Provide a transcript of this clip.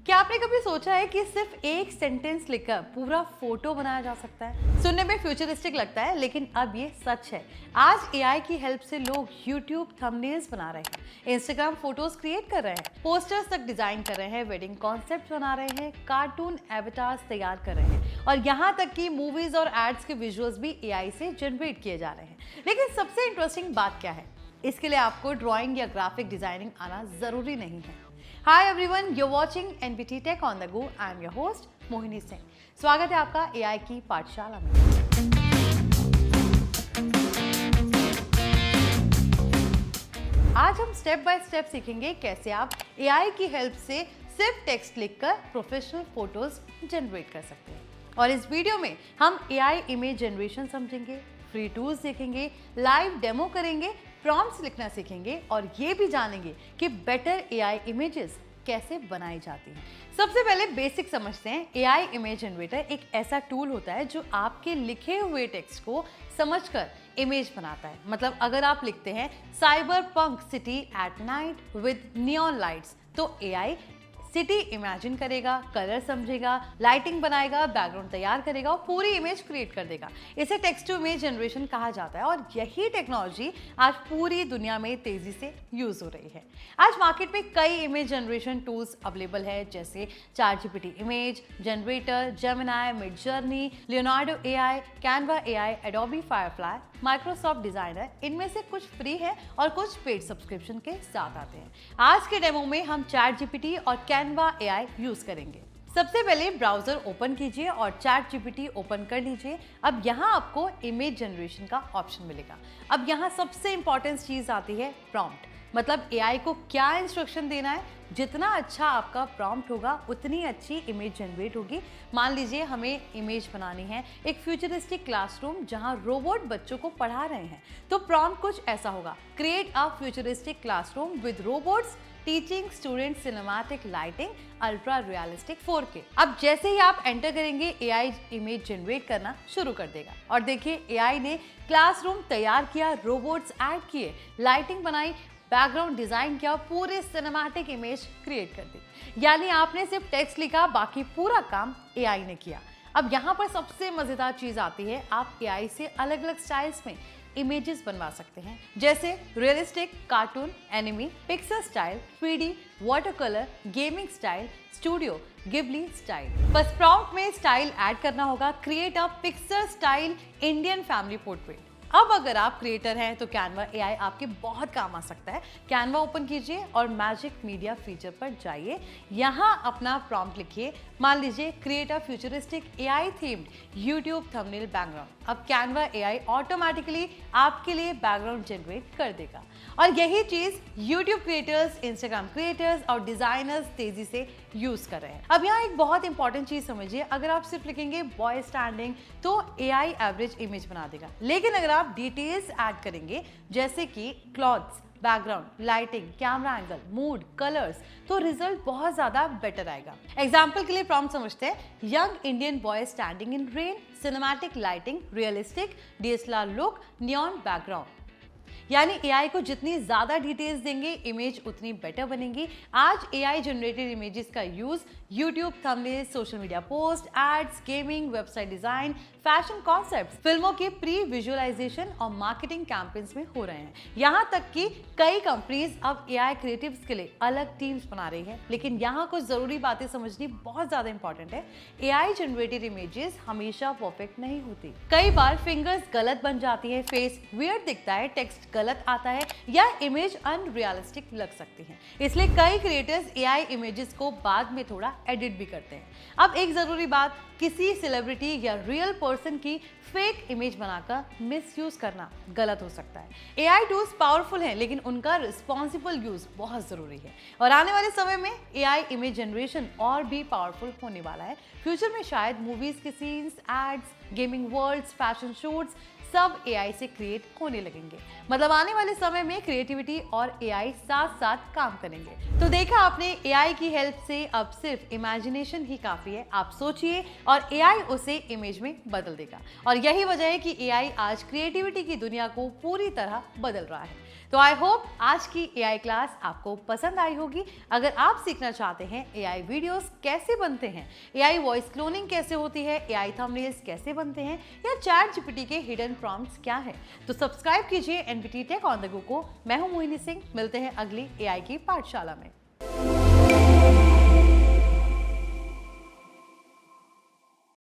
क्या आपने कभी सोचा है कि सिर्फ एक सेंटेंस लिखकर पूरा फोटो बनाया जा सकता है? सुनने में फ्यूचरिस्टिक लगता है, लेकिन अब ये सच है। आज एआई की हेल्प से लोग YouTube थंबनेल्स बना रहे हैं, Instagram फोटोज क्रिएट कर रहे हैं, पोस्टर्स तक डिजाइन कर रहे हैं, वेडिंग कॉन्सेप्ट बना रहे हैं, कार्टून एवटार्स तैयार कर रहे हैं और यहाँ तक कि मूवीज और एड्स के विजुअल्स भी एआई से जनरेट किए जा रहे हैं। लेकिन सबसे इंटरेस्टिंग बात क्या है? इसके लिए आपको ड्राइंग या ग्राफिक डिजाइनिंग आना जरूरी नहीं है। Hi everyone, you're watching NBT Tech on the Go. I'm your host Mohini Singh. स्वागत है आपका AI की पाठशाला में। आज हम स्टेप बाय स्टेप सीखेंगे कैसे आप AI की हेल्प से सिर्फ टेक्स्ट लिखकर प्रोफेशनल फोटोज जनरेट कर सकते हैं। और इस वीडियो में हम AI इमेज जनरेशन समझेंगे, फ्री टूल्स देखेंगे, लाइव डेमो करेंगे, प्रॉम्प्ट्स लिखना सीखेंगे और ये भी जानेंगे कि बेटर AI इमेजेस कैसे बनाई जाती हैं। सबसे पहले बेसिक समझते हैं। AI इमेज जनरेटर एक ऐसा टूल होता है जो आपके लिखे हुए टेक्स्ट को समझकर इमेज बनाता है। मतलब अगर आप लिखते हैं cyberpunk city at night with neon lights, तो AI सिटी इमेजिन करेगा, कलर समझेगा, लाइटिंग बनाएगा, बैकग्राउंड तैयार करेगा और पूरी इमेज क्रिएट कर देगा। इसे टेक्स्ट टू इमेज जनरेशन कहा जाता है और यही टेक्नोलॉजी आज पूरी दुनिया में तेजी से यूज हो रही है। आज मार्केट में कई इमेज जनरेशन टूल्स अवेलेबल है, जैसे ChatGPT image generator, Gemini, Midjourney, Leonardo AI, Canva AI, Adobe Firefly, Microsoft designer. इनमें से कुछ फ्री है और कुछ पेड सब्सक्रिप्शन के साथ आते हैं। आज के डेमो में हम ChatGPT और कैनवा AI यूज करेंगे। सबसे पहले ब्राउजर ओपन कीजिए और ChatGPT ओपन कर लीजिए। अब यहाँ आपको इमेज जनरेशन का ऑप्शन मिलेगा। अब यहाँ सबसे इंपॉर्टेंट चीज आती है प्रॉम्प्ट, मतलब AI को क्या इंस्ट्रक्शन देना है। जितना अच्छा आपका प्रॉम्प्ट होगा उतनी अच्छी इमेज जनरेट होगी। मान लीजिए हमें इमेज बनानी है एक फ्यूचरिस्टिक क्लासरूम जहां रोबोट बच्चों को पढ़ा रहे हैं, तो प्रॉम्प्ट कुछ ऐसा होगा: create a futuristic classroom with robots teaching student cinematic lighting ultra realistic 4K। अब जैसे ही आप एंटर करेंगे AI इमेज जनरेट करना शुरू कर देगा और देखिए AI ने क्लासरूम तैयार किया, रोबोट्स ऐड किए, लाइटिंग बनाई, बैकग्राउंड डिजाइन किया, पूरे सिनेमैटिक इमेज क्रिएट कर दी। यानी आपने सिर्फ टेक्स्ट लिखा, बाकी पूरा काम AI ने किया। अब यहाँ पर सबसे मजेदार चीज आती है, आप AI से अलग अलग स्टाइल्स में इमेजेस बनवा सकते हैं, जैसे realistic, cartoon, enemy, pixel style, 3D, water colour, gaming style, studio, Ghibli style. बस प्रॉम्प्ट में स्टाइल ऐड करना होगा, create a pixel style Indian family portrait. अब अगर आप क्रिएटर हैं तो कैनवा AI आपके बहुत काम आ सकता है। कैनवा ओपन कीजिए और मैजिक मीडिया फीचर पर जाइए। यहाँ अपना प्रॉम्प्ट लिखिए, मान लीजिए create a futuristic AI themed YouTube thumbnail background. अब कैनवा AI ऑटोमेटिकली आपके लिए बैकग्राउंड जनरेट कर देगा और यही चीज YouTube क्रिएटर्स, Instagram क्रिएटर्स और डिजाइनर्स तेजी से यूज कर रहे हैं। अब यहाँ एक बहुत इंपॉर्टेंट चीज समझिए, अगर आप सिर्फ लिखेंगे बॉय स्टैंडिंग तो AI एवरेज इमेज बना देगा, लेकिन अगर आप डिटेल्स ऐड करेंगे जैसे कि clothes, background, lighting, camera angle, mood, colours, तो रिजल्ट बहुत ज्यादा बेटर आएगा। एग्जांपल के लिए प्रॉम्प्ट समझते हैं: young Indian boy standing in rain, cinematic lighting, realistic DSLR look, neon background. यानी AI को जितनी ज्यादा डिटेल्स देंगे इमेज उतनी बेटर बनेगी। आज AI जनरेटेड इमेजेस का use YouTube thumbnail, social media post, ads, gaming, website design, fashion concepts, फिल्मों के प्री विजुअलाइजेशन और मार्केटिंग कैंपेन्स में हो रहे हैं। यहाँ तक कि कई कंपनीज अब AI क्रिएटिव्स के लिए अलग टीम्स बना रही है। लेकिन यहाँ कुछ जरूरी बातें समझनी बहुत ज्यादा इंपॉर्टेंट है। AI जनरेटेड इमेजेस हमेशा परफेक्ट नहीं होती। कई बार फिंगर्स गलत बन जाती है, फेस वियर्ड दिखता है, टेक्स्ट गलत आता है या इमेज अनरियलिस्टिक लग सकती है। इसलिए कई क्रिएटर्स AI इमेजेस को बाद में थोड़ा एडिट भी करते हैं। अब एक जरूरी बात, किसी सेलिब्रिटी या रियल पर्सन की फेक इमेज बनाकर मिसयूज करना गलत हो सकता है। AI टूल्स पावरफुल हैं, लेकिन उनका रिस्पॉन्सिबल यूज बहुत जरूरी है। और आने वाले समय में AI इमेज जनरेशन और भी पावरफुल होने वाला है। फ्यूचर में शायद मूवीज के scenes, ads, gaming worlds, fashion shoots सब AI से क्रिएट होने लगेंगे। मतलब आने वाले समय में क्रिएटिविटी और AI साथ साथ काम करेंगे। तो देखा आपने, AI की हेल्प से अब सिर्फ इमेजिनेशन ही काफी है। आप सोचिए और AI उसे इमेज में बदल देगा। और यही वजह है कि AI आज क्रिएटिविटी की दुनिया को पूरी तरह बदल रहा है। तो आई होप आज की एआई क्लास आपको पसंद आई होगी। अगर आप सीखना चाहते हैं एआई वीडियोस कैसे बनते हैं, एआई वॉइस क्लोनिंग कैसे होती है, एआई थंबनेल्स कैसे बनते हैं या चैट जीपीटी के हिडन प्रॉम्प्ट्स क्या है, तो सब्सक्राइब कीजिए NPT tech on the go को। मैं हूं मोहिनी सिंह, मिलते हैं अगली एआई की पाठशाला में।